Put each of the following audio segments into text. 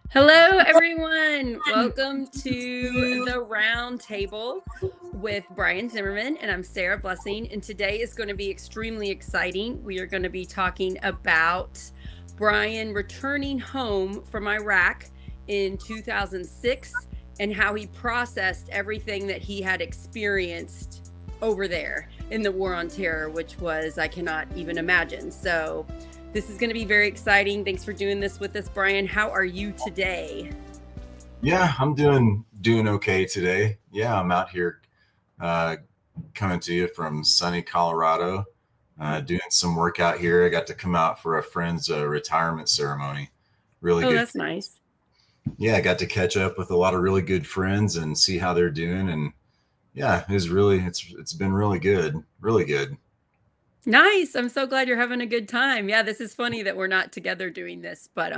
Hello, everyone. Welcome to the round table with Brian Zimmerman, and I'm Sarah Blessing. And today is going to be extremely exciting. We are going to be talking about Brian returning home from Iraq in 2006 and how he processed everything that he had experienced over there in the War on Terror, which was, I cannot even imagine. So, this is going to be very exciting. Thanks for doing this with us, Brian. How are you today? Yeah, I'm doing okay today. Yeah, I'm out here uh, coming to you from sunny Colorado, doing some work out here. I got to come out for a friend's retirement ceremony. Really Oh, good. that's nice. Yeah, I got to catch up with a lot of really good friends and see how they're doing. And yeah, it's been really good, really good. Nice. I'm so glad you're having a good time. Yeah, this is funny that we're not together doing this, but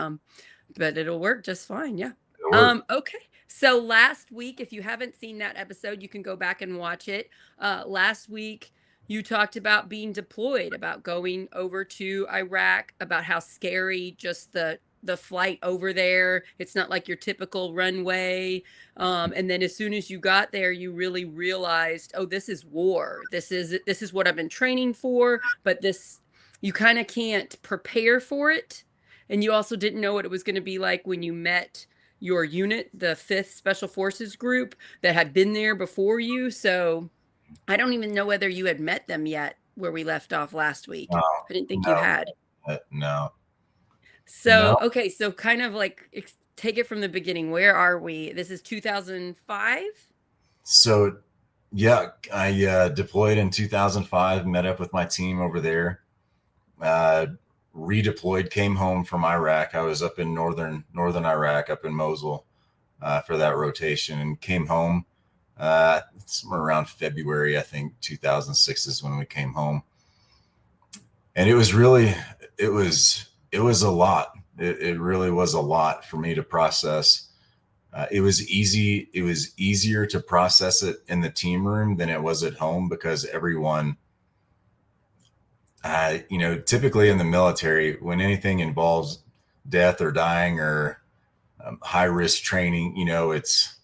it'll work just fine. Yeah. It worked. Okay. So last week, if you haven't seen that episode, you can go back and watch it. Last week you talked about being deployed, about going over to Iraq, about how scary just the flight over there. It's not like your typical runway. And then as soon as you got there, you really realized, oh, this is war. This is what I've been training for, but this you kind of can't prepare for it. And you also didn't know what it was going to be like when you met your unit, the 5th Special Forces group that had been there before you. So I don't even know whether you had met them yet where we left off last week. No, I didn't think you no, had. no, So, no. okay, so kind of like take it from the beginning. Where are we? This is 2005? So yeah, I deployed in 2005. Met up with my team over there. uh, Redeployed, came home from Iraq. I was up in northern Iraq, up in Mosul, for that rotation, and came home somewhere around February, I think 2006 is when we came home. And it was a lot. It really was a lot for me to process. It was easy. It was easier to process it in the team room than it was at home because everyone, typically in the military, when anything involves death or dying or high risk training, it's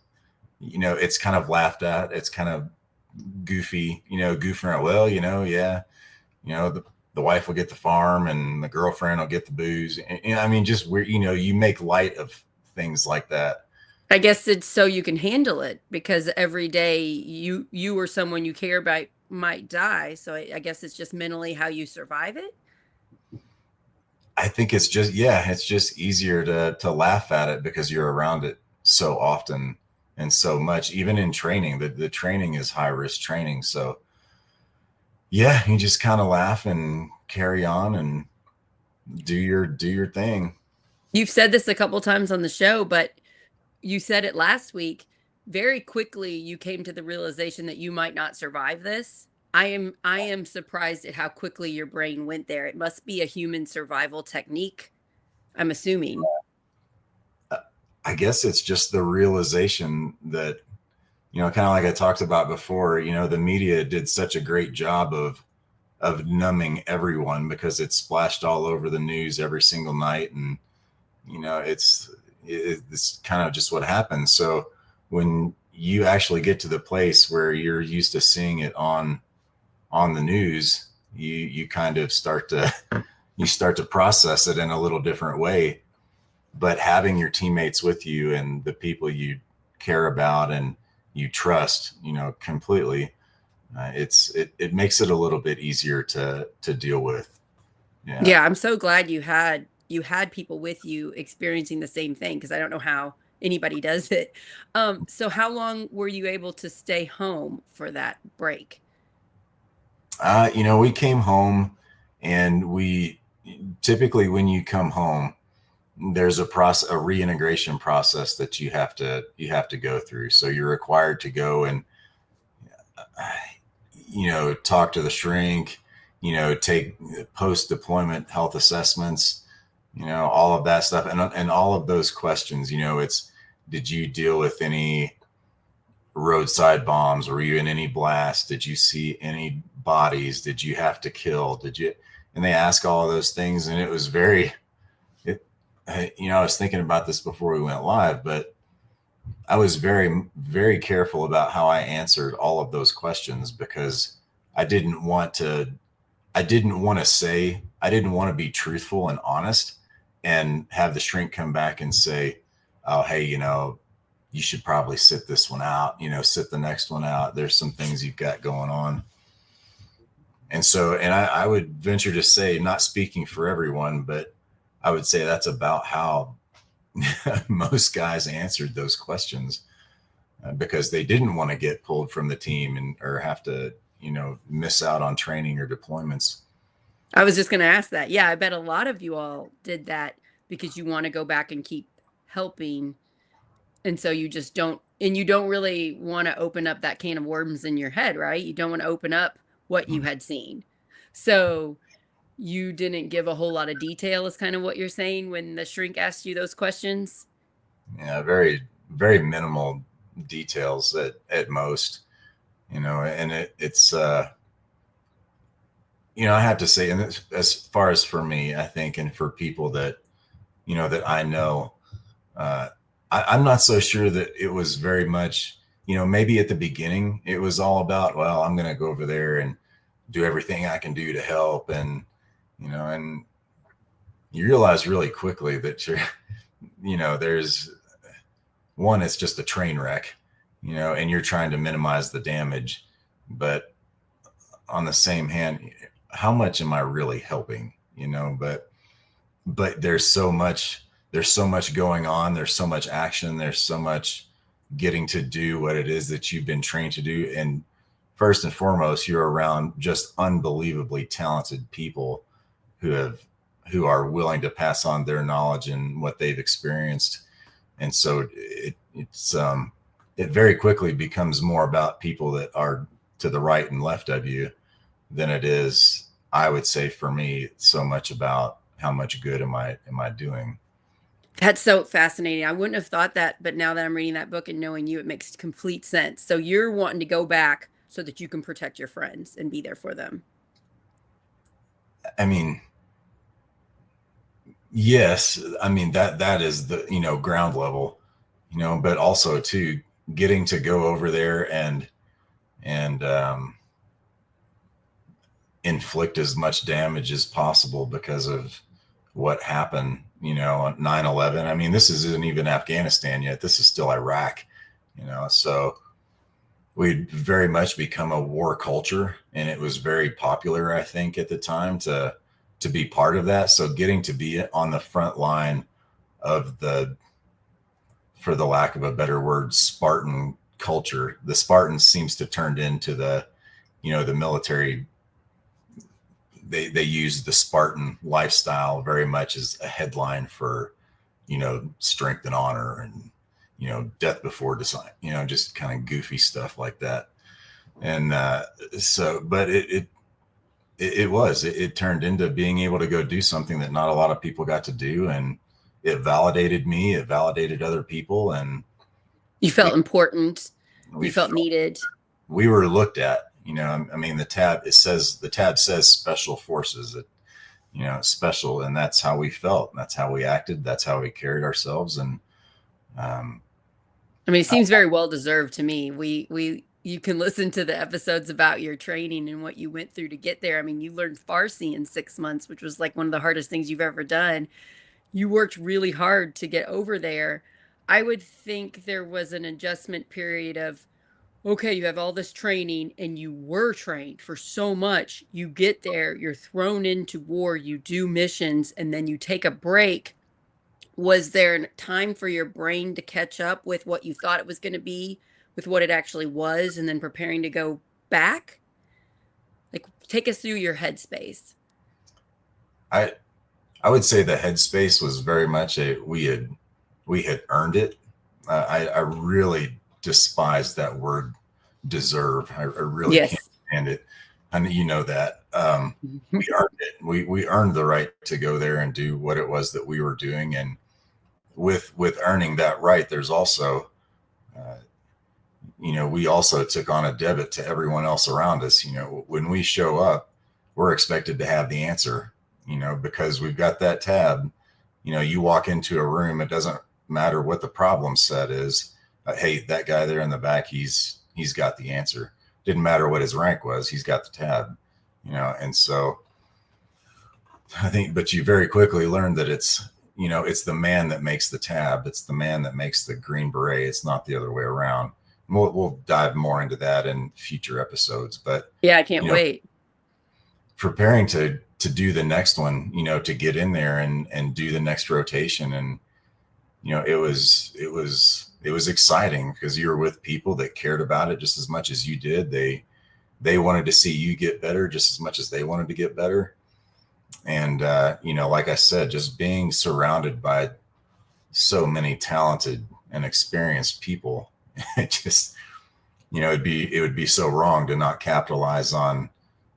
kind of laughed at. It's kind of goofy, goofing around. Well, yeah, the wife will get the farm and the girlfriend will get the booze. And I mean, just where, you make light of things like that. I guess it's so you can handle it because every day you or someone you care about might die. So I guess it's just mentally how you survive it. I think it's just easier to laugh at it because you're around it so often and so much. Even in training, the training is high risk training. So yeah, you just kind of laugh and carry on and do your thing. You've said this a couple times on the show, but you said it last week. Very quickly you came to the realization that you might not survive this. I am surprised at how quickly your brain went there. It must be a human survival technique, I'm assuming. I guess it's just the realization that, kind of like I talked about before, the media did such a great job of numbing everyone because it splashed all over the news every single night. And, it's kind of just what happens. So when you actually get to the place where you're used to seeing it on the news, you kind of start to process it in a little different way. But having your teammates with you and the people you care about and you trust, completely, it makes it a little bit easier to deal with. Yeah. Yeah, I'm so glad you had people with you experiencing the same thing because I don't know how anybody does it. So how long were you able to stay home for that break? We came home, and we typically, when you come home, there's a reintegration process that you have to go through. So you're required to go and talk to the shrink, take post deployment health assessments, all of that stuff, and all of those questions. It's, did you deal with any roadside bombs? Were you in any blasts? Did you see any bodies? Did you have to kill? Did you? And they ask all of those things, and it was very, it, I was thinking about this before we went live, but I was very, very careful about how I answered all of those questions because I didn't want to, I didn't want to be truthful and honest and have the shrink come back and say, oh, hey, you should probably sit this one out, sit the next one out. There's some things you've got going on. And so, and I would venture to say, not speaking for everyone, but I would say that's about how most guys answered those questions because they didn't want to get pulled from the team or have to, miss out on training or deployments. I was just going to ask that. Yeah, I bet a lot of you all did that because you want to go back and keep helping. And so you just don't, and you don't really want to open up that can of worms in your head, right? You don't want to open up what you had seen. So you didn't give a whole lot of detail is kind of what you're saying when the shrink asked you those questions. Yeah, very, very minimal details at most, and it's, I have to say, and as far as for me, I think, and for people that, that I know, I'm not so sure that it was very much, maybe at the beginning it was all about, well, I'm going to go over there and do everything I can do to help. And, and you realize really quickly that there's one, it's just a train wreck, and you're trying to minimize the damage. But on the same hand, how much am I really helping, but there's so much going on. There's so much action. There's so much getting to do what it is that you've been trained to do. And first and foremost, you're around just unbelievably talented people who are willing to pass on their knowledge and what they've experienced. And so it very quickly becomes more about people that are to the right and left of you than it is, I would say, for me, so much about how much good am I doing. That's so fascinating. I wouldn't have thought that, but now that I'm reading that book and knowing you, it makes complete sense. So you're wanting to go back so that you can protect your friends and be there for them. I mean, yes, I mean, that is the, ground level, but also too, getting to go over there and inflict as much damage as possible because of what happened, on 9/11. I mean, this isn't even Afghanistan yet. This is still Iraq, so we'd very much become a war culture, and it was very popular, I think, at the time to be part of that. So getting to be on the front line of for the lack of a better word, Spartan culture. The Spartans seems to turned into the military. They use the Spartan lifestyle very much as a headline for, strength and honor and, death before design, just kind of goofy stuff like that. And but it turned into being able to go do something that not a lot of people got to do. And it validated me, it validated other people. And you felt important. You felt needed. We were looked at. I mean, the tab says special forces, special, and that's how we felt. That's how we acted. That's how we carried ourselves. And, I mean, it seems very well deserved to me. You can listen to the episodes about your training and what you went through to get there. I mean, you learned Farsi in 6 months, which was like one of the hardest things you've ever done. You worked really hard to get over there. I would think there was an adjustment period of, okay, you have all this training and you were trained for so much. You get there, you're thrown into war, you do missions, and then you take a break. Was there a time for your brain to catch up with what you thought it was going to be, with what it actually was, and then preparing to go back? Like, take us through your headspace. I would say the headspace was very much we had earned it. I really despise that word deserve. I really can't stand it. And that we earned it. We earned the right to go there and do what it was that we were doing. And with earning that right, there's also, we also took on a debit to everyone else around us. When we show up, we're expected to have the answer, because we've got that tab You walk into a room, it doesn't matter what the problem set is. Hey, that guy there in the back, he's got the answer. Didn't matter what his rank was, he's got the tab. And so I think, but you very quickly learn that it's the man that makes the tab. It's the man that makes the green beret. It's not the other way around. We'll dive more into that in future episodes, but yeah, I can't wait. Preparing to do the next one, to get in there and do the next rotation. And, it was exciting because you were with people that cared about it just as much as you did. They wanted to see you get better just as much as they wanted to get better. And, like I said, just being surrounded by so many talented and experienced people, it just, it would be so wrong to not capitalize on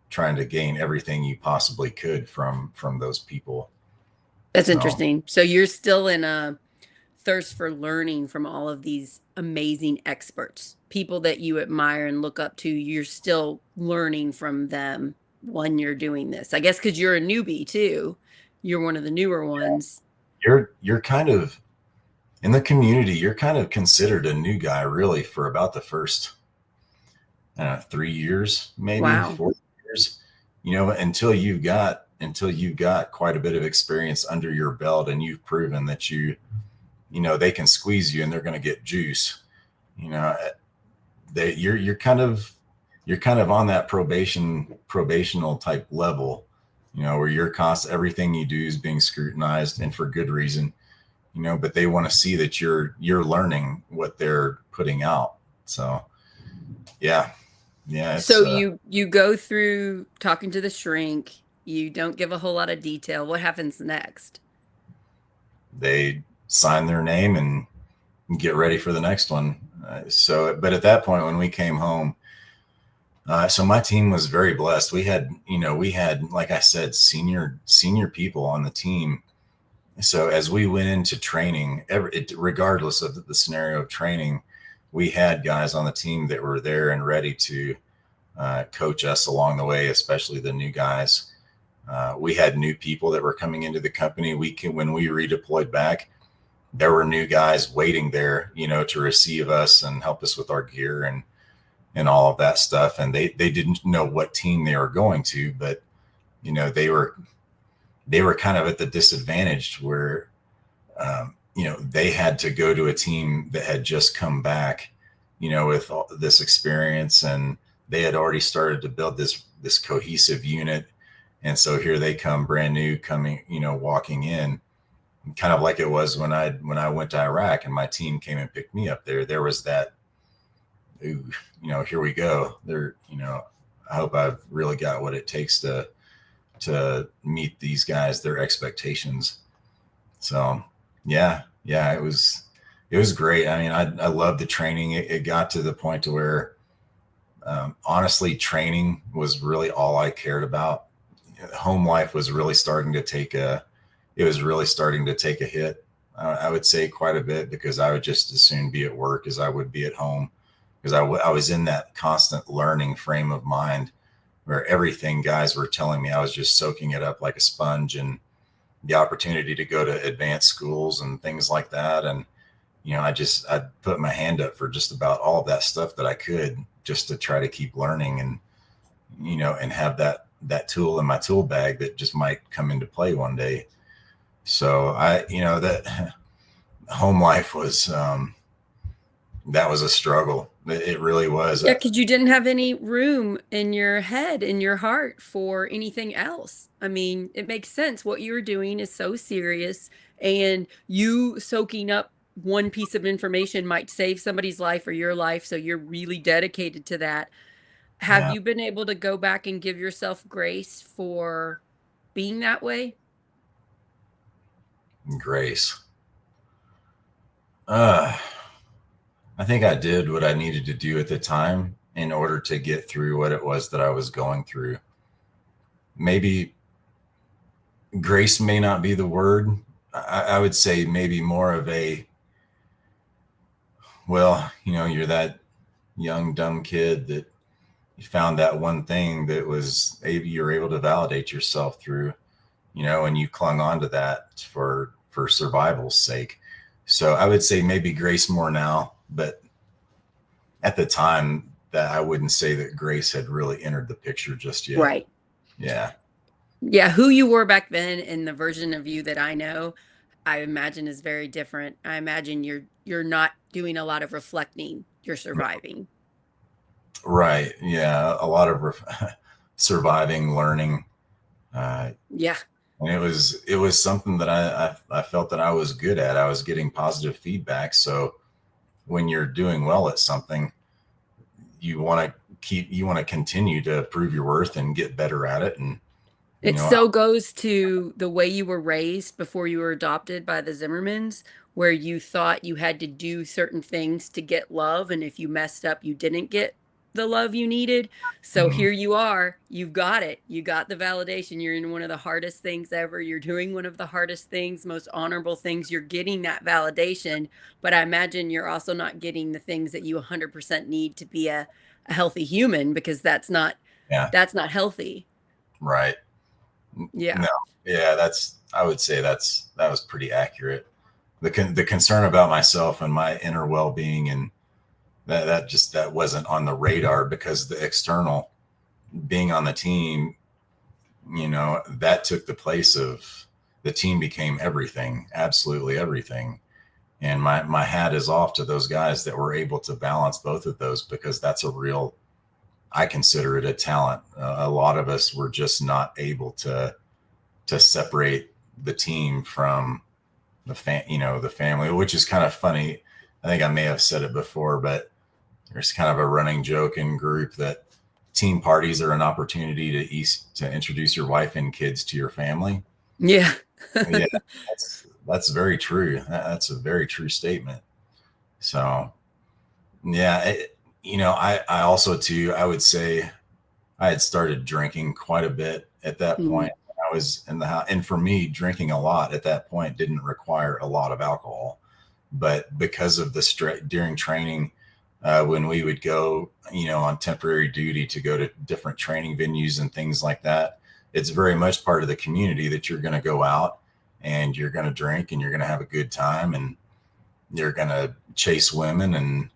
trying to gain everything you possibly could from those people. That's interesting. So you're still in a thirst for learning from all of these amazing experts, people that you admire and look up to. You're still learning from them when you're doing this, I guess, because you're a newbie too. You're one of the newer ones. You're kind of in the community. You're kind of considered a new guy really for about the first 3 years, maybe. Wow. 4 years, until you've got quite a bit of experience under your belt and you've proven that they can squeeze you and they're going to get juice. You're kind of on that probational type level, where everything you do is being scrutinized, and for good reason, but they want to see that you're learning what they're putting out. So yeah. So you go through talking to the shrink, you don't give a whole lot of detail. What happens next? They sign their name and get ready for the next one. But at that point, when we came home, so my team was very blessed. We had, like I said, senior people on the team. So as we went into training, regardless of the scenario of training, we had guys on the team that were there and ready to coach us along the way, especially the new guys. We had new people that were coming into the company. When we redeployed back, there were new guys waiting there, to receive us and help us with our gear and all of that stuff. And they didn't know what team they were going to, but, they were kind of at the disadvantage where, they had to go to a team that had just come back, with all this experience, and they had already started to build this cohesive unit. And so here they come brand new, walking in, kind of like it was when I went to Iraq and my team came and picked me up there. There was that, here we go. I hope I've really got what it takes to meet these guys, their expectations. So yeah, it was great. I mean, I loved the training. It got to the point to where, honestly, training was really all I cared about. Home life was really starting to take a hit. I would say quite a bit, because I would just as soon be at work as I would be at home, because I was in that constant learning frame of mind where everything guys were telling me, I was just soaking it up like a sponge, and the opportunity to go to advanced schools and things like that. And, I'd put my hand up for just about all of that stuff that I could, just to try to keep learning and, and have that tool in my tool bag that just might come into play one day. So that home life was, that was a struggle. It really was. Yeah, because you didn't have any room in your head, in your heart, for anything else. I mean, it makes sense. What you were doing is so serious, and you soaking up one piece of information might save somebody's life or your life. So you're really dedicated to that. Have you been able to go back and give yourself grace for being that way? Grace. I think I did what I needed to do at the time in order to get through what it was that I was going through. Maybe grace may not be the word. I would say maybe more of you're that young, dumb kid that you found that one thing that was maybe you're able to validate yourself through, and you clung on to that for for survival's sake. So I would say maybe Grace more now, but at the time that I wouldn't say that Grace had really entered the picture just yet. Right. Yeah. Yeah, who you were back then and the version of you that I know, I imagine is very different. I imagine you're not doing a lot of reflecting, you're surviving. Right. Yeah. A lot of surviving, learning. Yeah. And it was something that I felt that I was good at. I was getting positive feedback. So when you're doing well at something, you want to continue to prove your worth and get better at it. And, you It know, so goes to the way you were raised before you were adopted by the Zimmermans, where you thought you had to do certain things to get love. And if you messed up, you didn't get the love you needed. So mhm, here you are, you've got it. You got the validation. You're in one of the hardest things ever. You're doing one of the hardest things, most honorable things. You're getting that validation. But I imagine you're also not getting the things that you 100% need to be a healthy human, because yeah, that's not healthy. right. Yeah. No, yeah, I would say that was pretty accurate. The concern about myself and my inner well-being, and that wasn't on the radar, because the external being on the team, that took the place of the team, became everything, absolutely everything. And my hat is off to those guys that were able to balance both of those, because that's a real, I consider it a talent. A lot of us were just not able to separate the team from the family, which is kind of funny. I think I may have said it before, but there's kind of a running joke in group that team parties are an opportunity to introduce your wife and kids to your family. Yeah. Yeah, that's very true. That's a very true statement. So yeah, I also too, I would say I had started drinking quite a bit at that Mhm. point. I was in the house, and for me, drinking a lot at that point didn't require a lot of alcohol, but because of the stress during training, when we would go, on temporary duty to go to different training venues and things like that, it's very much part of the community that you're going to go out and you're going to drink and you're going to have a good time and you're going to chase women and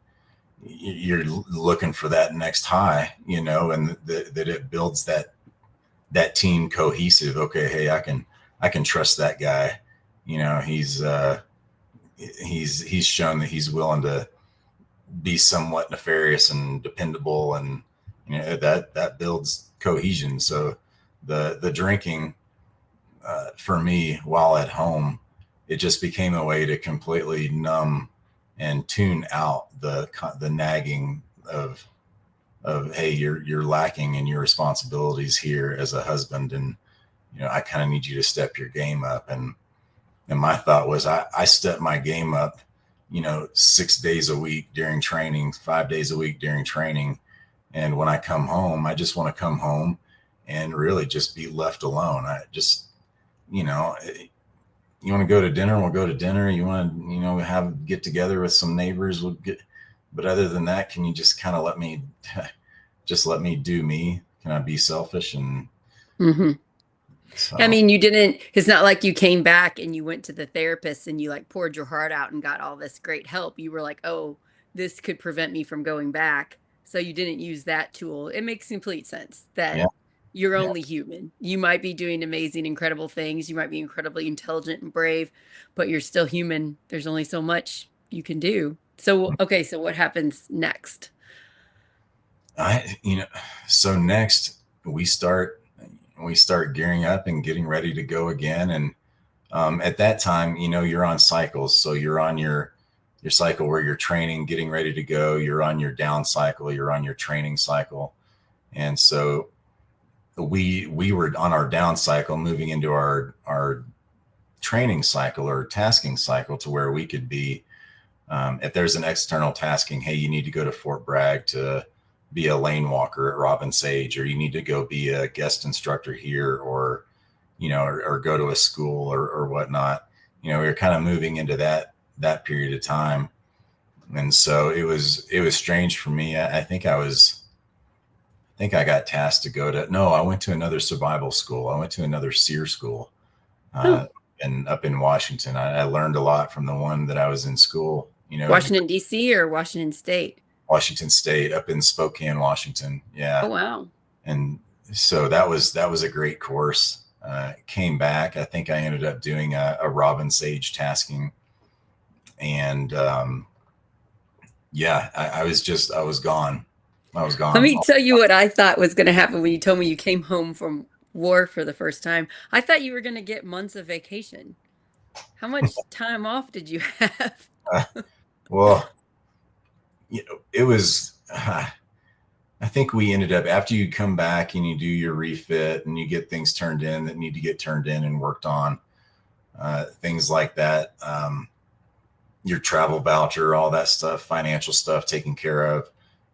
you're looking for that next high, and that it builds that team cohesive. Okay, hey, I can trust that guy. He's shown that he's willing to be somewhat nefarious and dependable, and that builds cohesion. So the drinking, for me, while at home, it just became a way to completely numb and tune out the nagging of hey, you're lacking in your responsibilities here as a husband, and I kind of need you to step your game up. And my thought was, I step my game up, 6 days a week during training, 5 days a week during training, and when I come home, I just want to come home and really just be left alone. I just, you know you want to go to dinner, we'll go to dinner. You want to, have get together with some neighbors, we'll get. But other than that, can you just kind of let me just let me do me? Can I be selfish? And Mhm. I so, mean, you didn't, it's not like you came back and you went to the therapist and you like poured your heart out and got all this great help. You were like, "Oh, this could prevent me from going back." So you didn't use that tool. It makes complete sense that yeah, you're yeah, only human. You might be doing amazing, incredible things. You might be incredibly intelligent and brave, but you're still human. There's only so much you can do. So, okay, so what happens next? I, so next we start gearing up and getting ready to go again. And at that time, you're on cycles. So you're on your cycle where you're training, getting ready to go. You're on your down cycle. You're on your training cycle. And so we were on our down cycle, moving into our training cycle or tasking cycle, to where we could be, if there's an external tasking, hey, you need to go to Fort Bragg to be a lane walker at Robin Sage, or you need to go be a guest instructor here, or or go to a school, or whatnot. We were kind of moving into that period of time. And so it was strange for me. I think I got tasked to go to, no, I went to another survival school. I went to another SEER school. Oh, Uh, and up in Washington. I learned a lot from the one that I was in school, Washington, D.C. or Washington State? Washington State, up in Spokane, Washington. Yeah. Oh, wow. And so that was a great course. Came back. I think I ended up doing a Robin Sage tasking. And yeah, I was gone. I was gone. Let me tell you what I thought was going to happen when you told me you came home from war for the first time. I thought you were going to get months of vacation. How much time off did you have? Well, it was, I think we ended up, after you come back and you do your refit and you get things turned in that need to get turned in and worked on, things like that, your travel voucher, all that stuff, financial stuff taken care of,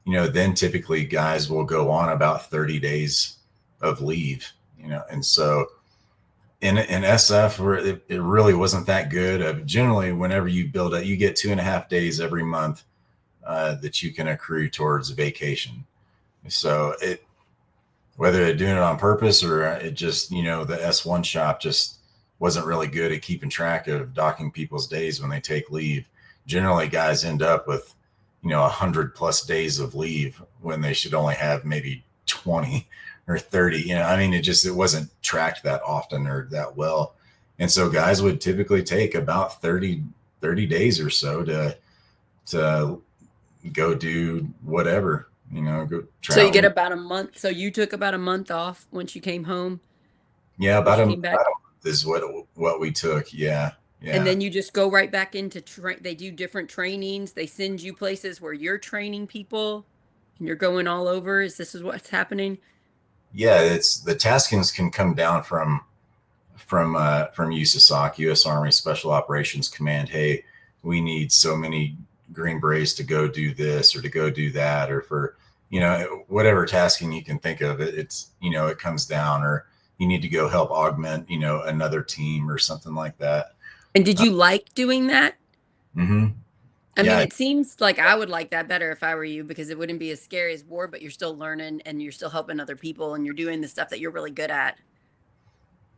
then typically guys will go on about 30 days of leave, and so in SF, where it really wasn't that good. Generally, whenever you build it, you get 2.5 days every month that you can accrue towards vacation. So whether they're doing it on purpose or it just, the S1 shop just wasn't really good at keeping track of docking people's days when they take leave. Generally, guys end up with, 100+ days of leave when they should only have maybe 20 or 30. It wasn't tracked that often or that well. And so guys would typically take about 30 days or so to go do whatever, go travel. So you get about a month. So you took about a month off once you came home? Yeah, about a month is what we took. Yeah. Yeah. And then you just go right back into they do different trainings. They send you places where you're training people and you're going all over. Is what's happening? Yeah, it's the taskings can come down from USASOC, U.S. Army Special Operations Command. Hey, we need so many Green Berets to go do this or to go do that, or for, whatever tasking you can think of. It's, it comes down, or you need to go help augment, another team or something like that. And did you like doing that? Mm-hmm. I mean, it seems like I would like that better if I were you, because it wouldn't be as scary as war, but you're still learning and you're still helping other people and you're doing the stuff that you're really good at.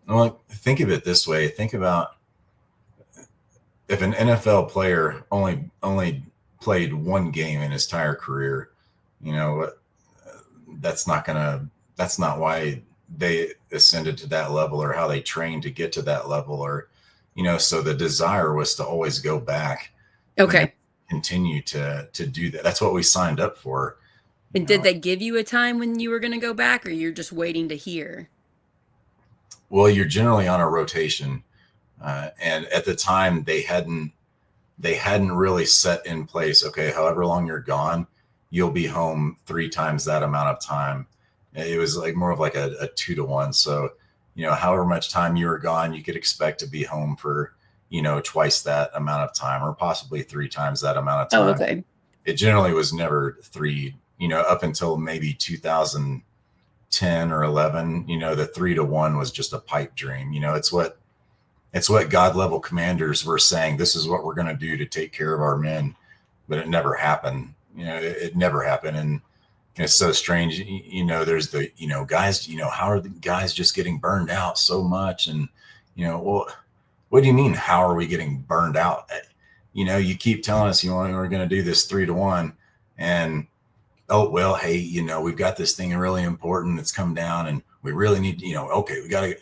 Well, think of it this way. Think about if an NFL player only played one game in his entire career, that's not why they ascended to that level or how they trained to get to that level, or, so the desire was to always go back. Okay. Continue to do that. That's what we signed up for. And did they give you a time when you were going to go back, or you're just waiting to hear? Well, you're generally on a rotation. And at the time they hadn't really set in place, okay, however long you're gone, you'll be home 3 times that amount of time. It was like more of like a 2-to-1. So, however much time you were gone, you could expect to be home for, twice that amount of time, or possibly 3 times that amount of time. Oh, okay. It generally was never 3, up until maybe 2010 or 11, the 3-to-1 was just a pipe dream. It's what God level commanders were saying. This is what we're going to do to take care of our men, but it never happened. It never happened. And it's so strange. There's the, guys, how are the guys just getting burned out so much? And, well, what do you mean? How are we getting burned out? You keep telling us, we're going to do this 3-to-1, and, oh, well, hey, we've got this thing really important that's come down and we really need, okay, we got to,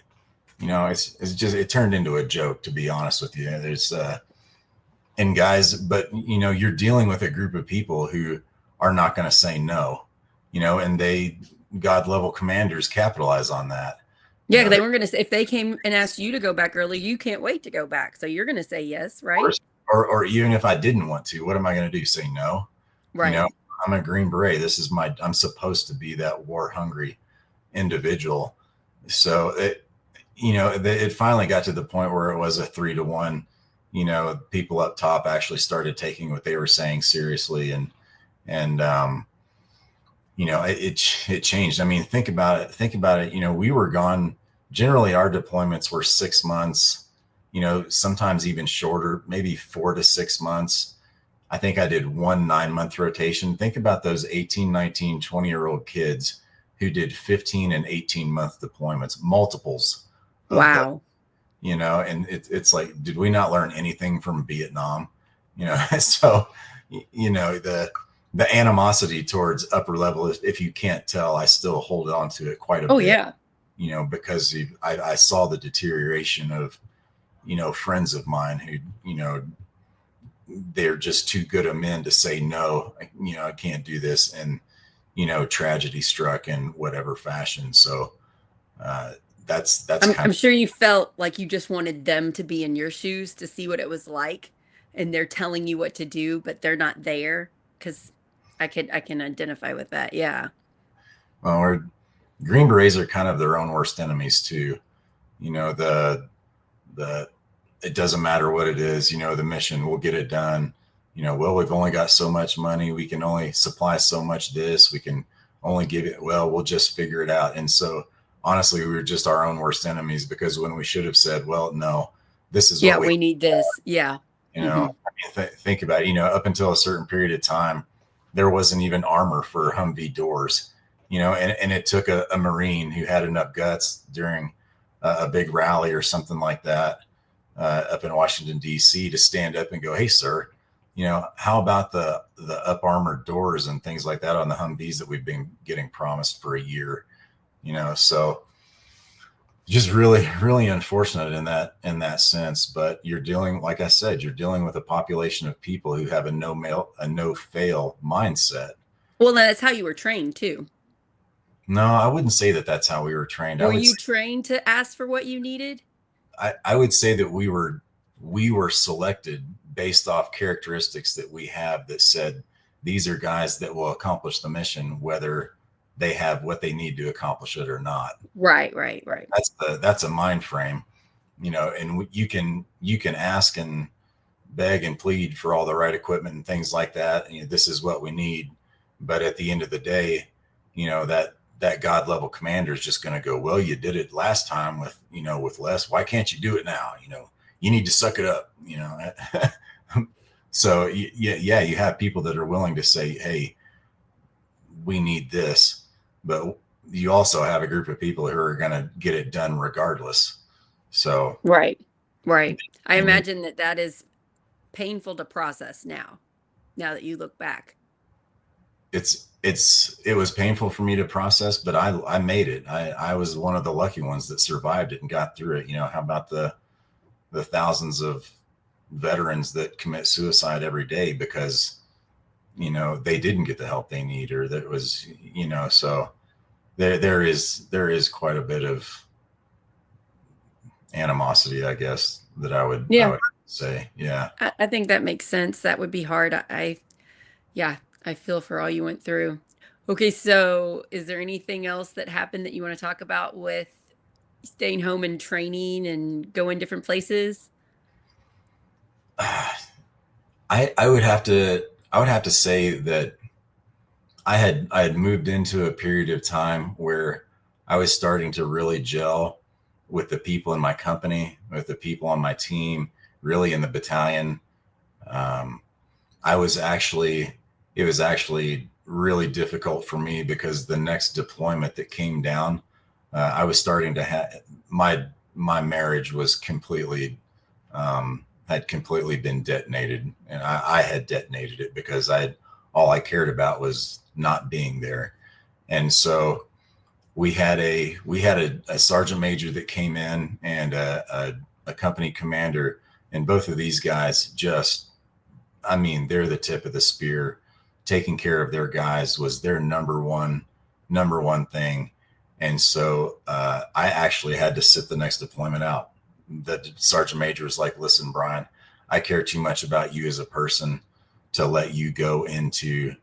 it's just, it turned into a joke, to be honest with you. There's, and guys, but you're dealing with a group of people who are not going to say no, and God level commanders capitalize on that. Yeah, they weren't going to say, if they came and asked you to go back early, you can't wait to go back. So you're going to say yes, right? Or even if I didn't want to, what am I going to do? Say no? Right. I'm a Green Beret. I'm supposed to be that war hungry individual. So it finally got to the point where it was a 3-to-1. People up top actually started taking what they were saying seriously, and it changed. I mean, think about it. We were gone. Generally, our deployments were 6 months, sometimes even shorter, maybe 4 to 6 months. I think I did 1 9-month rotation. Think about those 18, 19, 20-year-old kids who did 15 and 18-month deployments, multiples. Wow. and it's like, did we not learn anything from Vietnam? So, the animosity towards upper level, if you can't tell, I still hold on to it quite a Oh bit, yeah. because I saw the deterioration of, friends of mine who, they're just too good of men to say, no, I can't do this. And, tragedy struck in whatever fashion. So, that's I'm kind I'm sure you felt like you just wanted them to be in your shoes to see what it was like, and they're telling you what to do, but they're not there. Because I can identify with that. Yeah. well, Green Berets are kind of their own worst enemies too. The it doesn't matter what it is, the mission, we'll get it done. Well, we've only got so much money, we can only supply so much this, we can only give it, well, we'll just figure it out. And so honestly, we were just our own worst enemies, because when we should have said, well, no, this is Yeah, what we, we need this. Yeah. I Mhm. mean, think about it, up until a certain period of time, there wasn't even armor for Humvee doors, and it took a Marine who had enough guts during a big rally or something like that, up in Washington, D.C., to stand up and go, hey, sir, how about the up armored doors and things like that on the Humvees that we've been getting promised for a year? So just really, really unfortunate in that sense. But you're dealing, like I said, you're dealing with a population of people who have a no fail mindset. Well, that's how you were trained too. No, I wouldn't say that that's how we were trained. Were you trained to ask for what you needed? I would say that we were selected based off characteristics that we have that said these are guys that will accomplish the mission, whether they have what they need to accomplish it or not. Right, right, right. That's a mind frame, and you can ask and beg and plead for all the right equipment and things like that. This is what we need, but at the end of the day, that God level commander is just going to go, well, you did it last time with less. Why can't you do it now? You need to suck it up. So yeah, you have people that are willing to say, hey, we need this, but you also have a group of people who are going to get it done regardless. So, Right. Right. I and imagine that is painful to process now that you look back. it was painful for me to process, but I made it. I was one of the lucky ones that survived it and got through it. How about the thousands of veterans that commit suicide every day because they didn't get the help they need, or that was, so there is quite a bit of animosity, I guess, that I Yeah. would say. Yeah. I think that makes sense. That would be hard. Yeah, I feel for all you went through. Okay, so is there anything else that happened that you want to talk about with staying home and training and going different places? I would have to say that I had moved into a period of time where I was starting to really gel with the people in my company, with the people on my team, really in the battalion. Um, I was actually, it was actually really difficult for me because the next deployment that came down, I was starting to have my marriage was completely, had completely been detonated, and I had detonated it because all I cared about was not being there. And so we had a sergeant major that came in, and a company commander, and both of these guys just, I mean, they're the tip of the spear. Taking care of their guys was their number one thing. And so I actually had to sit the next deployment out. The sergeant major was like, listen, Brian, I care too much about you as a person to let you go into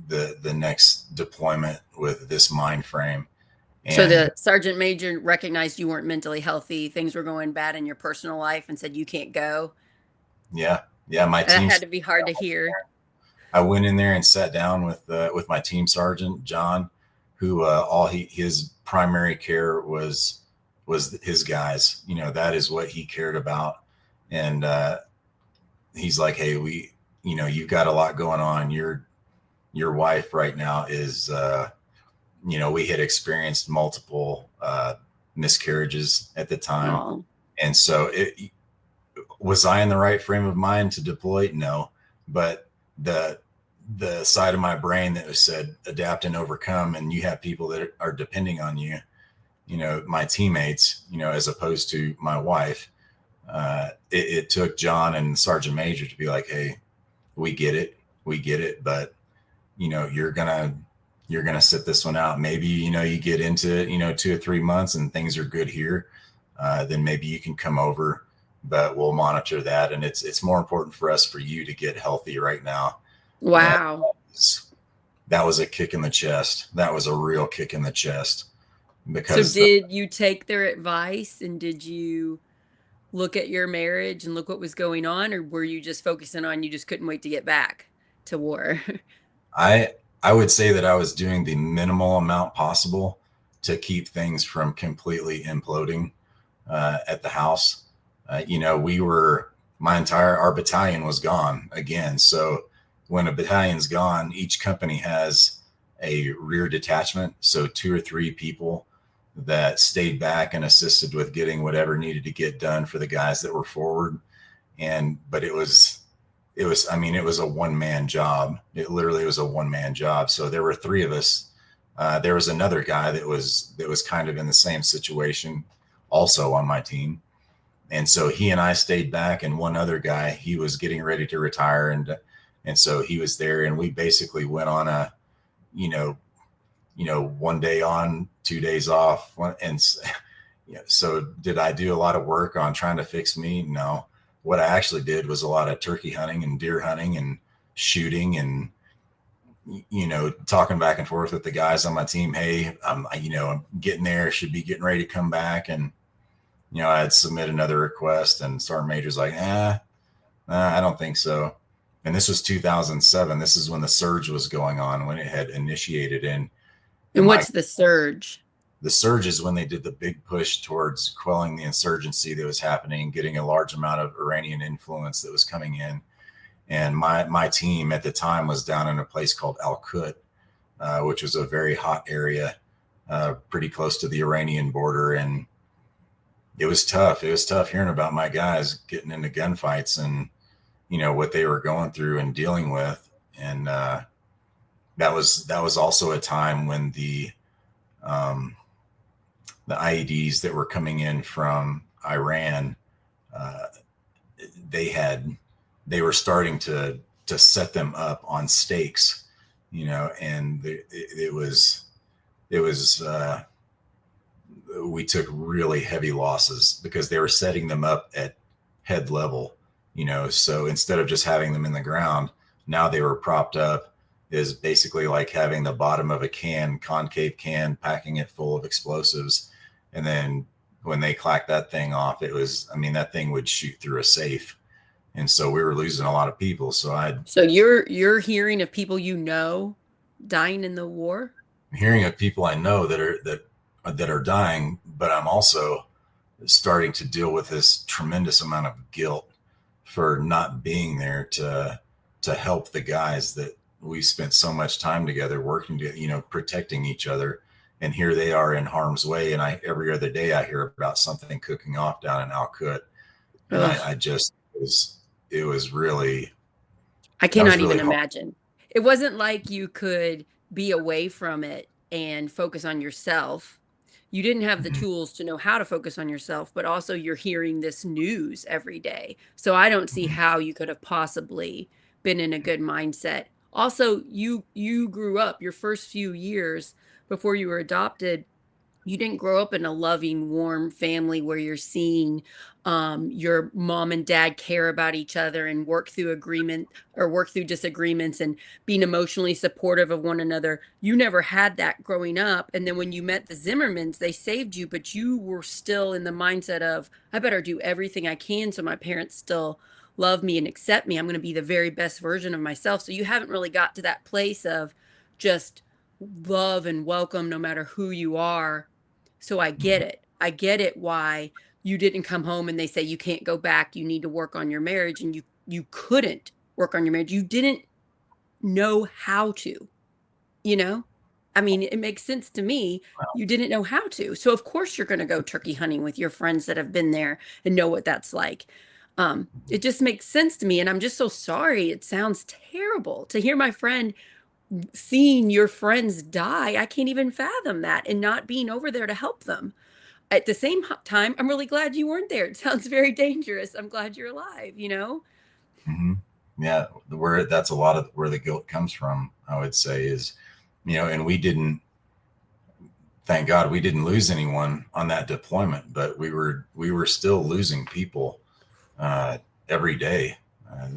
the next deployment with this mind frame. So And the sergeant major recognized you weren't mentally healthy, things were going bad in your personal life, and said you can't go. yeah, my That team, had to be hard to hear. I went in there and sat down with my team sergeant John, who his primary care was his guys. That is what he cared about. And he's like, hey, you've got a lot going on. Your wife right now is we had experienced multiple miscarriages at the time, Oh. And so was I in the right frame of mind to deploy? No, but the the side of my brain that was said adapt and overcome, and you have people that are depending on you, my teammates, as opposed to my wife. It took John and Sergeant Major to be like, hey, we get it, but you're gonna sit this one out. Maybe you get into it, 2 or 3 months, and things are good here. Then maybe you can come over, but we'll monitor that. And it's more important for us for you to get healthy right now. And Wow. that was a kick in the chest. That was a real kick in the chest So because did you take their advice and did you look at your marriage and look what was going on, or were you just focusing on you just couldn't wait to get back to war? I I would say that I was doing the minimal amount possible to keep things from completely imploding at the house. We were our battalion was gone again. So when a battalion's gone, each company has a rear detachment. So 2 or 3 people that stayed back and assisted with getting whatever needed to get done for the guys that were forward. But it was a one man job. It literally was a one man job. So there were 3 of us. There was another guy that was kind of in the same situation, also on my team, and so he and I stayed back, and one other guy, he was getting ready to retire, and so he was there, and we basically went on a, you know, 1 day on, 2 days off, and so did I do a lot of work on trying to fix me? No. What I actually did was a lot of turkey hunting and deer hunting and shooting and talking back and forth with the guys on my team. Hey, I'm getting there, should be getting ready to come back, and I'd submit another request, and Sergeant Major's like, I don't think so. And this was 2007. This is when the surge was going on, when it had initiated in And my what's the surge? the surge is when they did the big push towards quelling the insurgency that was happening, getting a large amount of Iranian influence that was coming in. And my team at the time was down in a place called Al Qut, which was a very hot area, pretty close to the Iranian border. And it was tough. It was tough hearing about my guys getting into gunfights and what they were going through and dealing with. And that was also a time when the IEDs that were coming in from Iran, uh, they were starting to set them up on stakes, and it was we took really heavy losses because they were setting them up at head level, so instead of just having them in the ground, now they were propped up, is basically like having the bottom of a concave can, packing it full of explosives. And then when they clacked that thing off, that thing would shoot through a safe. And so we were losing a lot of people. So I'm So you're hearing of people dying in the war? hearing of people I know that are dying, but I'm also starting to deal with this tremendous amount of guilt for not being there to help the guys that we spent so much time together working to, protecting each other. And here they are in harm's way. And every other day I hear about something cooking off down in Al Qut. And Ugh, I just, it was really, I that was cannot really even hard. imagine. It wasn't like you could be away from it and focus on yourself. You didn't have the Mhm. tools to know how to focus on yourself, but also you're hearing this news every day. So I don't see Mhm. how you could have possibly been in a good mindset. Also, you grew up your first few years before you were adopted. You didn't grow up in a loving, warm family where you're seeing your mom and dad care about each other and work through disagreements and being emotionally supportive of one another. You never had that growing up. And then when you met the Zimmermans, they saved you, but you were still in the mindset of, I better do everything I can so my parents still love me and accept me. I'm going to be the very best version of myself. So you haven't really got to that place of just love and welcome no matter who you are. So I get Mhm. it. I get it why you didn't come home and they say you can't go back, you need to work on your marriage, and you couldn't work on your marriage. You didn't know how to, you know? I mean, it makes sense to me. You didn't know how to. So of course you're going to go turkey hunting with your friends that have been there and know what that's like. It just makes sense to me. And I'm just so sorry. It sounds terrible to hear my friend seeing your friends die. I can't even fathom that and not being over there to help them. At the same time, I'm really glad you weren't there. It sounds very dangerous. I'm glad you're alive, you know? Mm-hmm. Yeah, where that's a lot of where the guilt comes from, I would say, is, and thank God we didn't lose anyone on that deployment, but we were still losing people uh, every day.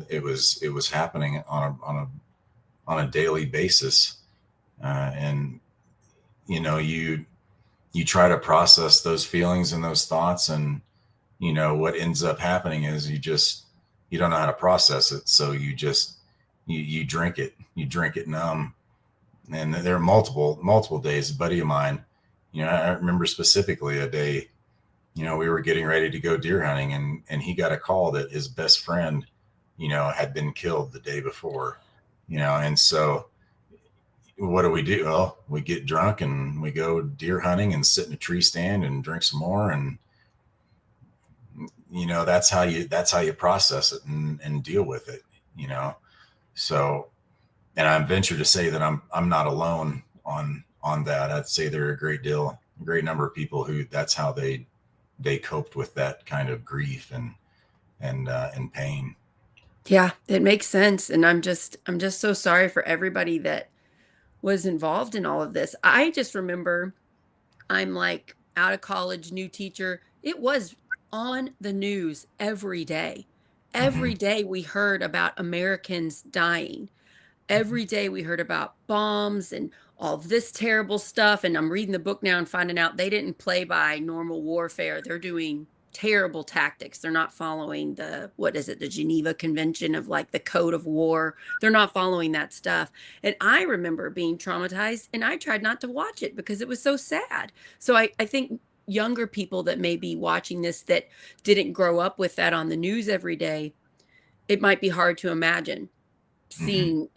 It was happening on a daily basis, and you try to process those feelings and those thoughts, and what ends up happening is you don't know how to process it, so you drink it numb. And there are multiple days. A buddy of mine, I remember specifically a day, we were getting ready to go deer hunting, and he got a call that his best friend, had been killed the day before, and so what do? Well, we get drunk and we go deer hunting and sit in a tree stand and drink some more, and that's how you process it and deal with it, so. And I venture to say that I'm not alone on that. I'd say there are a great number of people who that's how they coped with that kind of grief and pain. Yeah, it makes sense. And I'm just so sorry for everybody that was involved in all of this. I just remember I'm like out of college, new teacher. It was on the news every day. Mm-hmm. Every day we heard about Americans dying. Every day we heard about bombs and all this terrible stuff. And I'm reading the book now and finding out they didn't play by normal warfare. They're doing terrible tactics. They're not following what is it, the Geneva Convention of like the code of war. They're not following that stuff. And I remember being traumatized and I tried not to watch it because it was so sad. So I think younger people that may be watching this that didn't grow up with that on the news every day, it might be hard to imagine Mm-hmm. seeing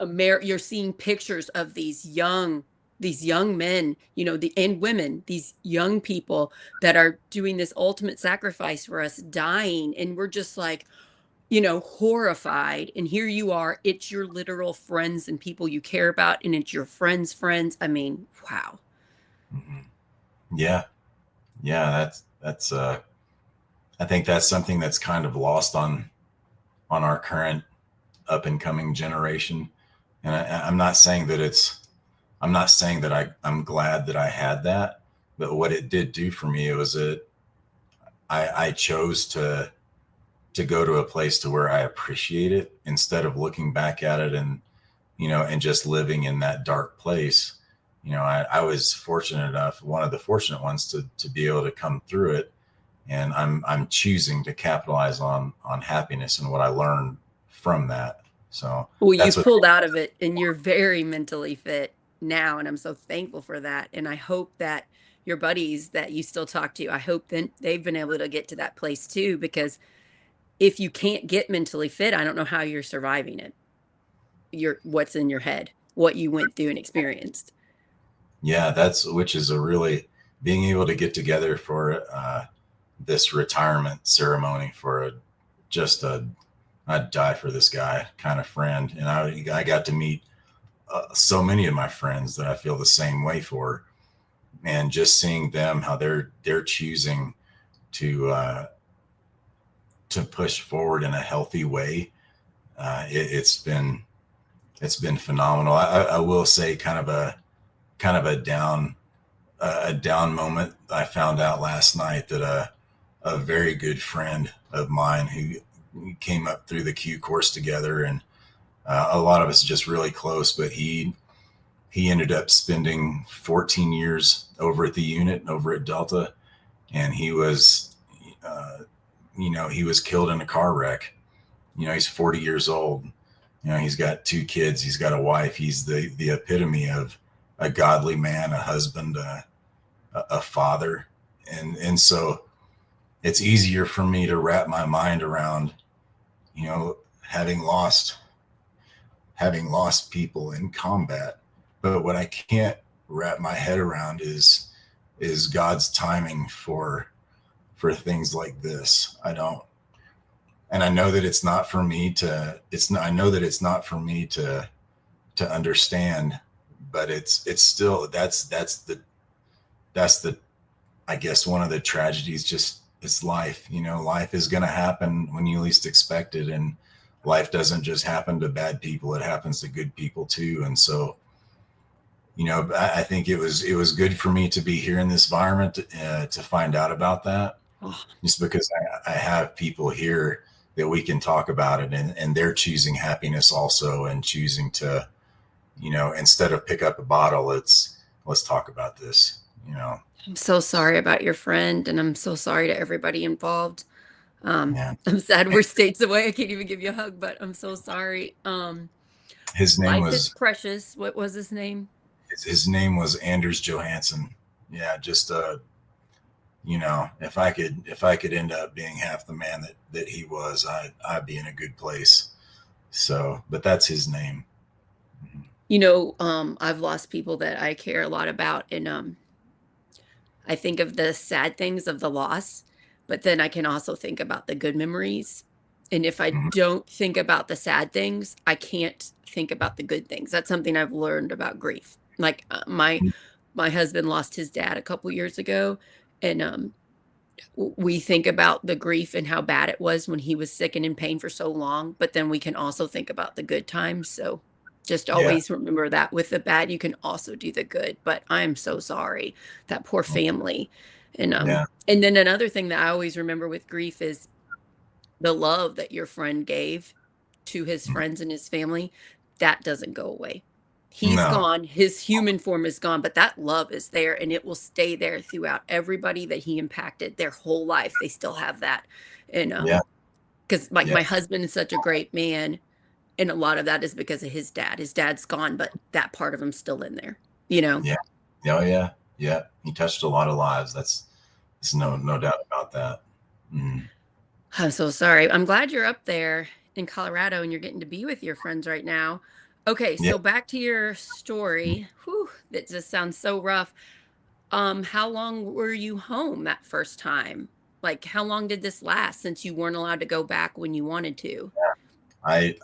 you're seeing pictures of these young men, and women, these young people that are doing this ultimate sacrifice for us, dying, and we're just like, horrified. And here you are, it's your literal friends and people you care about, and it's your friends' friends. I mean, wow. Mm-hmm. Yeah, yeah. That's I think that's something that's kind of lost on our current up and coming generation. And I'm not saying that I'm glad that I had that, but what it did do for me was I chose to go to a place to where I appreciate it instead of looking back at it and just living in that dark place. I was fortunate enough, one of the fortunate ones to be able to come through it. And I'm choosing to capitalize on happiness and what I learned from that. So Well, that's you've what. pulled out of it and you're very mentally fit now, and I'm so thankful for that. And I hope that your buddies that you still talk to, I hope that they've been able to get to that place too, because if you can't get mentally fit, I don't know how you're surviving it. What's in your head, what you went through and experienced. Yeah, that's which is a really being able to get together for this retirement ceremony for just a I'd die for this guy kind of friend, and I got to meet so many of my friends that I feel the same way for, and just seeing them how they're choosing to push forward in a healthy way. It's been phenomenal. I will say kind of a down moment. I found out last night that a very good friend of mine who came up through the Q course together, and a lot of us just really close, but he ended up spending 14 years over at the unit over at Delta, and uh, he was killed in a car wreck. He's 40 years old. He's got two kids. He's got a wife. He's the epitome of a godly man, a husband, a father, and so it's easier for me to wrap my mind around, you know, having lost people in combat. But what I can't wrap my head around is God's timing for things like this. I don't, and I know that it's not for me to. It's not. I know that it's not for me to understand, but it's still that's the I guess one of the tragedies. Just it's life. Life is going to happen when you least expect it, and life doesn't just happen to bad people; it happens to good people too. And so, I think it was good for me to be here in this environment to find out about that, Oh, just because I have people here that we can talk about it, and they're choosing happiness also, and choosing to, instead of pick up a bottle, let's talk about this. I'm so sorry about your friend, and I'm so sorry to everybody involved. Yeah. I'm sad we're states away. I can't even give you a hug, but I'm so sorry. His name Life is was precious. What was his name? his name was Anders Johansson. Yeah, just if I could end up being half the man that he was, I'd be in a good place. So, but that's his name. I've lost people that I care a lot about, and I think of the sad things of the loss, but then I can also think about the good memories. And if I Mhm. don't think about the sad things, I can't think about the good things. That's something I've learned about grief. Like my husband lost his dad a couple years ago, and we think about the grief and how bad it was when he was sick and in pain for so long, but then we can also think about the good times. So just Yeah. always remember that with the bad, you can also do the good. But I am so sorry, that poor family. Yeah. And then another thing that I always remember with grief is the love that your friend gave to his friends and his family. That doesn't go away. He's No. gone, his human form is gone, but that love is there, and it will stay there throughout everybody that he impacted their whole life. They still have that. And Yeah. because like Yeah. my husband is such a great man, and a lot of that is because of his dad. His dad's gone, but that part of him's still in there, you know? Yeah. Oh yeah. Yeah. He touched a lot of lives. There's no doubt about that. Mm. I'm so sorry. I'm glad you're up there in Colorado and you're getting to be with your friends right now. Okay, Yeah. so back to your story. Whew, that just sounds so rough. How long were you home that first time? Like, how long did this last since you weren't allowed to go back when you wanted to? I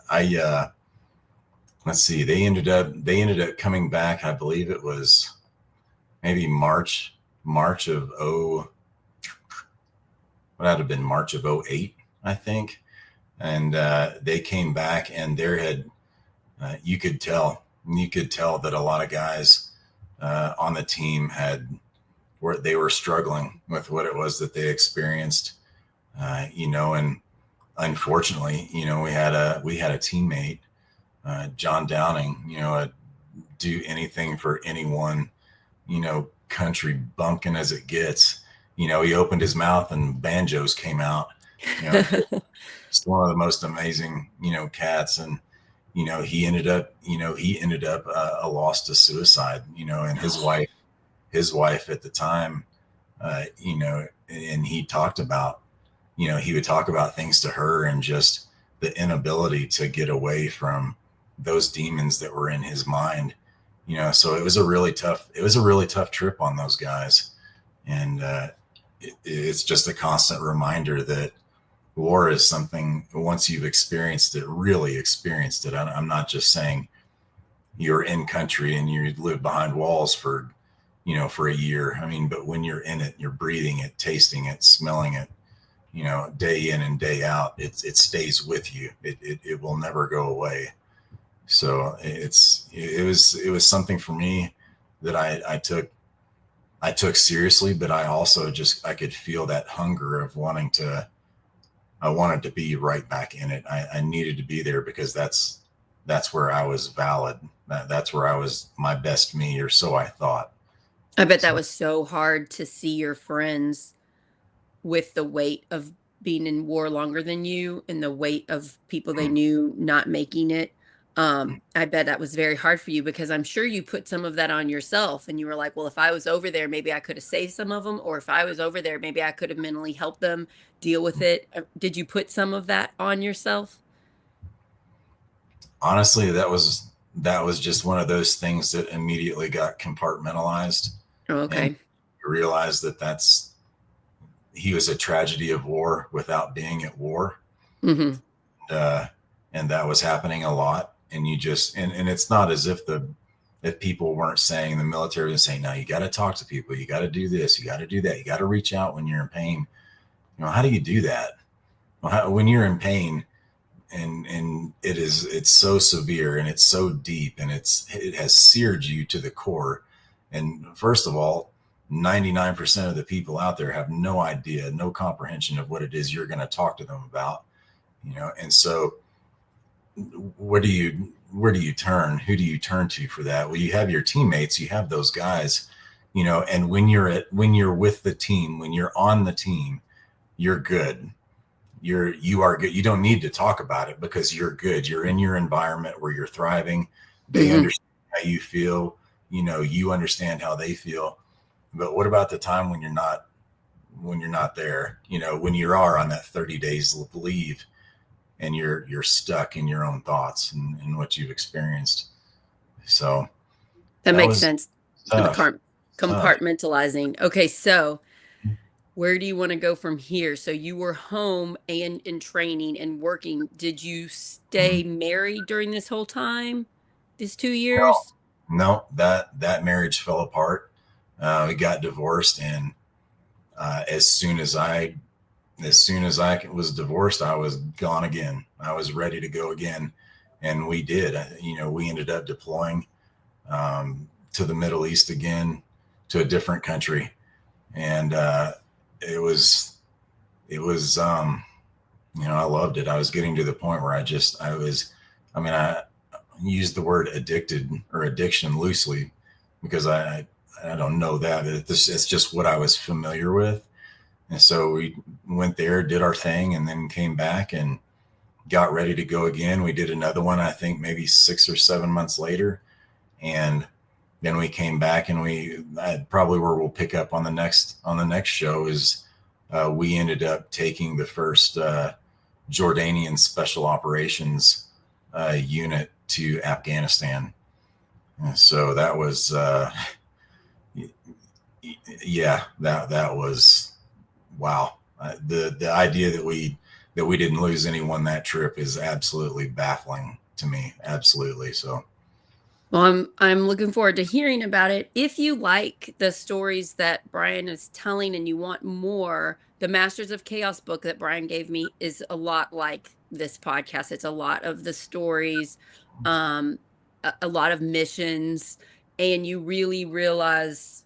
let's see. They ended up coming back. I believe it was maybe March of what would have been March of '08, I think. And they came back, and there had you could tell that a lot of guys on the team they were struggling with what it was that they experienced, and unfortunately, we had a teammate, John Downing, do anything for anyone, country bumpkin as it gets. He opened his mouth and banjos came out. Just one of the most amazing, cats. And, he ended up a loss to suicide, and his wife at the time, and he would talk about things to her, and just the inability to get away from those demons that were in his mind. So it was a really tough trip on those guys. And it's just a constant reminder that war is something, once you've experienced it, really experienced it. I'm not just saying you're in country and you live behind walls for a year. I mean, but when you're in it, you're breathing it, tasting it, smelling it, day in and day out. It stays with you. It will never go away. So it was something for me that I took seriously, but I also I could feel that hunger of I wanted to be right back in it. I needed to be there, because that's where I was valid. That's where I was my best me, or so I thought. I bet that So was so hard to see your friends with the weight of being in war longer than you and the weight of people they knew not making it. I bet that was very hard for you because I'm sure you put some of that on yourself and you were like, well, if I was over there, maybe I could have saved some of them, or if I was over there, maybe I could have mentally helped them deal with it. Did you put some of that on yourself? honestly, that was that was just one of those things that immediately got compartmentalized, and Okay. you realize that he was a tragedy of war without being at war. Hmm. uh, and that was happening a lot. And and it's not as if people weren't saying, the military was saying, no, you got to talk to people, you got to do this, you got to do that, you got to reach out when you're in pain. How do you do that? Well, when you're in pain, and it's so severe and it's so deep and it has seared you to the core. And first of all, 99% of the people out there have no idea, no comprehension of what it is you're going to talk to them about. And so where do you turn? Who do you turn to for that? Well, you have your teammates, you have those guys, and when you're with the team, when you're on the team, you're good. You are good. You don't need to talk about it because you're good. You're in your environment where you're thriving. They Hmm. understand how you feel. You understand how they feel. But what about the time when you're not there? When you are on that 30 days of leave, and you're stuck in your own thoughts and what you've experienced. So That that makes was sense. The tough. Tough. compartmentalizing. Okay, so where do you want to go from here? So you were home and in training and working. Did you stay married during this whole time? These 2 years? No, that marriage fell apart. We got divorced, and as soon as I was divorced, I was gone again. I was ready to go again, and we did. We ended up deploying to the Middle East again, to a different country, and it was I loved it. I was getting to the point where I use the word addicted or addiction loosely, because I don't know that it's just what I was familiar with. And so we went there, did our thing, and then came back and got ready to go again. We did another one, I think maybe 6 or 7 months later. And then we came back, and probably where we'll pick up on the next show is we ended up taking the first Jordanian special operations unit to Afghanistan. And so that was, yeah, that was wow. The idea that we didn't lose anyone that trip is absolutely baffling to me. Absolutely. So Well, I'm looking forward to hearing about it. If you like the stories that Brian is telling and you want more, the Masters of Chaos book that Brian gave me is a lot like this podcast. It's a lot of the stories, um, a lot of missions, and you really realize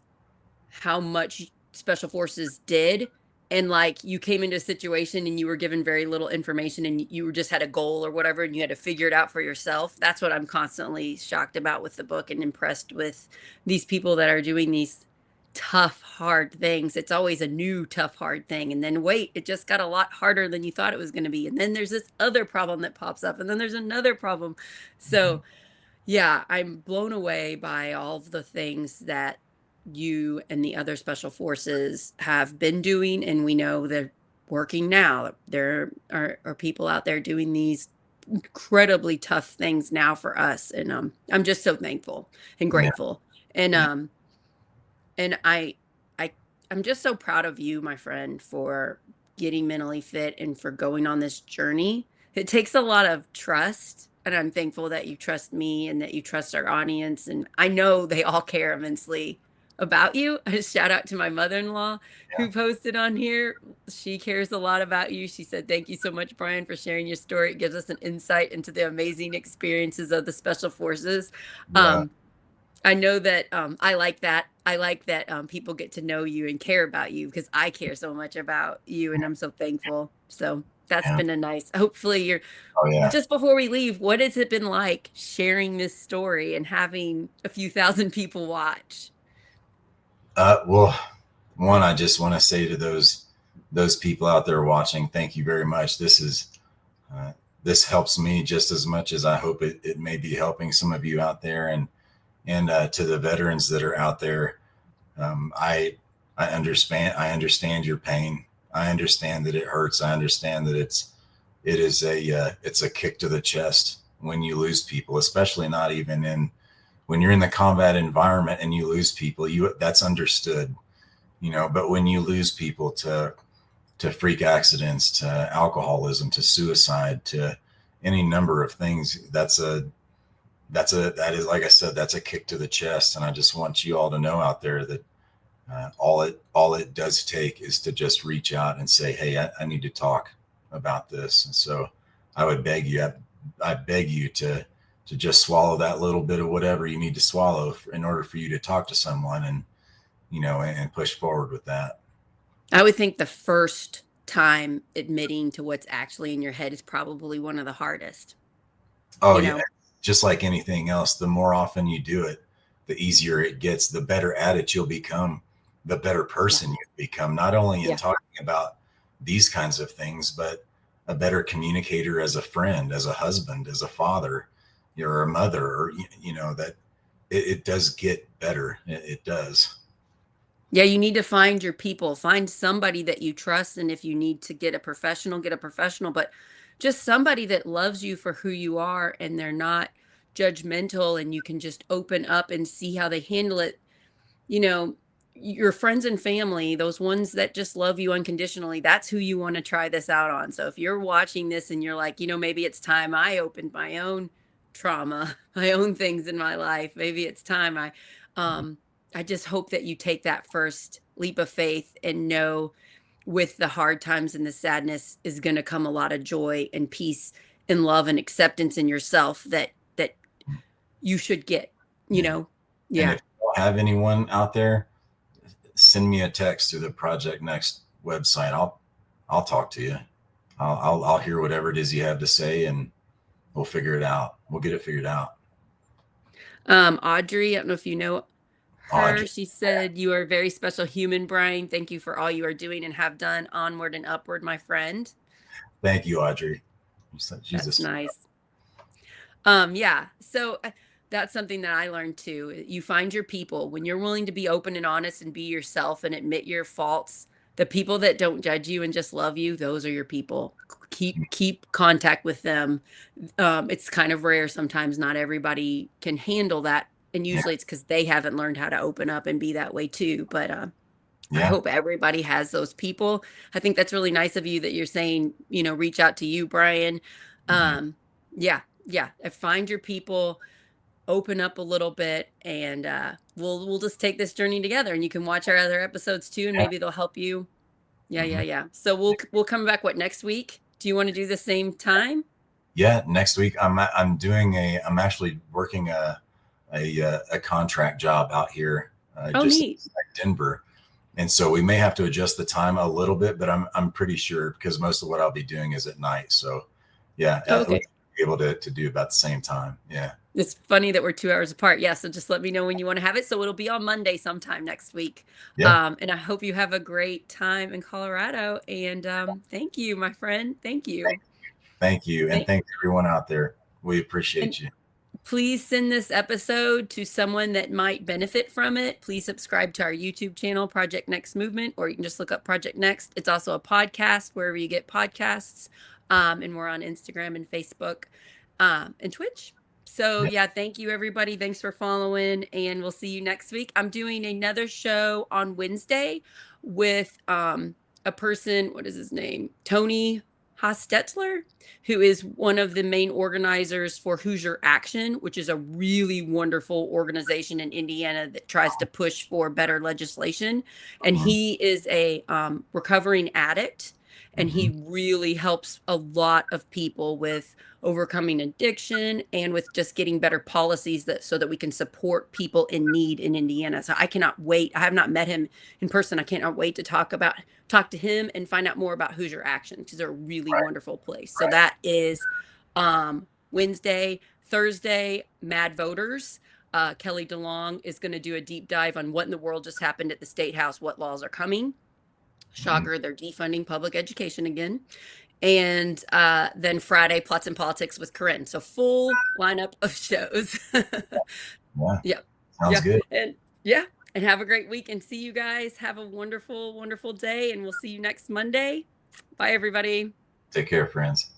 how much special forces did. And like you came into a situation and you were given very little information and you just had a goal or whatever and you had to figure it out for yourself. That's what I'm constantly shocked about with the book and impressed with these people that are doing these tough, hard things. It's always a new tough, hard thing. And then wait, it just got a lot harder than you thought it was going to be. And then there's this other problem that pops up and then there's another problem. So yeah, I'm blown away by all of the things that you and the other special forces have been doing, and we know they're working now. There are people out there doing these incredibly tough things now for us, and I'm just so thankful and yeah, grateful. And yeah, and I I'm just so proud of you, my friend, for getting mentally fit and for going on this journey. It takes a lot of trust, and I'm thankful that you trust me and that you trust our audience. And I know they all care immensely about you. A shout out to my mother-in-law who posted on here. She cares a lot about you. She said, "Thank you so much, Brian, for sharing your story. It gives us an insight into the amazing experiences of the special forces." yeah, Um, I know that, I like that. I like that, people get to know you and care about you because I care so much about you, and I'm so thankful. So that's yeah. been a nice hopefully you're Oh yeah. just before we leave, what has it been like sharing this story and having a few thousand people watch? Well, one, I just want to say to those people out there watching, thank you very much. Uh, this helps me just as much as I hope it may be helping some of you out there, and to the veterans that are out there. I understand your pain. I understand that it hurts. I understand that it's a kick to the chest. when you lose people, especially not even in when you're in the combat environment and you lose people, that's understood, but when you lose people to freak accidents, to alcoholism, to suicide, to any number of things, that is, like I said, that's a kick to the chest. And I just want you all to know out there that all it does take is to just reach out and say, hey, I need to talk about this. And so I would beg you, I beg you to just swallow that little bit of whatever you need to swallow in order for you to talk to someone and, and push forward with that. I would think the first time admitting to what's actually in your head is probably one of the hardest. Oh, yeah. Just like anything else, the more often you do it, the easier it gets, the better at it you'll become, the better person you become, not only in talking about these kinds of things, but a better communicator as a friend, as a husband, as a father, or a mother, or, that it does get better. It does. Yeah, you need to find your people, find somebody that you trust. And if you need to get a professional, but just somebody that loves you for who you are and they're not judgmental and you can just open up and see how they handle it. Your friends and family, those ones that just love you unconditionally, that's who you want to try this out on. So if you're watching this and you're like, maybe it's time I opened my own trauma, my own things in my life, maybe it's time I just hope that you take that first leap of faith and know with the hard times and the sadness is going to come a lot of joy and peace and love and acceptance in yourself that you should get, Yeah. And if you don't have anyone out there, send me a text through the Project Next website. I'll talk to you. I'll hear whatever it is you have to say and we'll figure it out. We'll get it figured out. Audrey, I don't know if you know her. Audrey. She said, you are a very special human, Brian. Thank you for all you are doing and have done. Onward and upward, my friend. Thank you, Audrey. That's nice. Yeah. So that's something that I learned too. You find your people when you're willing to be open and honest and be yourself and admit your faults. The people that don't judge you and just love you, those are your people. Keep contact with them. It's kind of rare sometimes. Not everybody can handle that. And usually it's because they haven't learned how to open up and be that way too. But I hope everybody has those people. I think that's really nice of you that you're saying, reach out to you, Brian. Yeah. Find your people, open up a little bit, and we'll just take this journey together. And you can watch our other episodes too, and maybe they'll help you. Yeah. So we'll come back next week. Do you want to do the same time? Yeah, next week I'm actually working a contract job out here, just neat. Like Denver. And so we may have to adjust the time a little bit, but I'm pretty sure because most of what I'll be doing is at night. So yeah, we'll be able to do about the same time. Yeah. It's funny that we're 2 hours apart. Yeah. So just let me know when you want to have it. So it'll be on Monday sometime next week. Yeah. And I hope you have a great time in Colorado. And thank you, my friend. Thank you. Thank you. And thanks everyone out there. We appreciate you. Please send this episode to someone that might benefit from it. Please subscribe to our YouTube channel, Project Next Movement, or you can just look up Project Next. It's also a podcast wherever you get podcasts. And we're on Instagram and Facebook and Twitch. So yeah, thank you everybody. Thanks for following, and we'll see you next week. I'm doing another show on Wednesday with a person, what is his name? Tony Hostetler, who is one of the main organizers for Hoosier Action, which is a really wonderful organization in Indiana that tries to push for better legislation. And he is a recovering addict, and he really helps a lot of people with overcoming addiction and with just getting better policies so that we can support people in need in Indiana. So I cannot wait. I have not met him in person. I cannot wait to talk to him and find out more about Hoosier Action, which is a really wonderful place. So that is Wednesday. Thursday, Mad Voters. Kelly DeLong is going to do a deep dive on what in the world just happened at the State House, what laws are coming. Shocker, they're defunding public education again. And then Friday, Plots and Politics with Corinne. So full lineup of shows. Yeah. Sounds good. And have a great week and see you guys. Have a wonderful, wonderful day. And we'll see you next Monday. Bye, everybody. Take care, friends.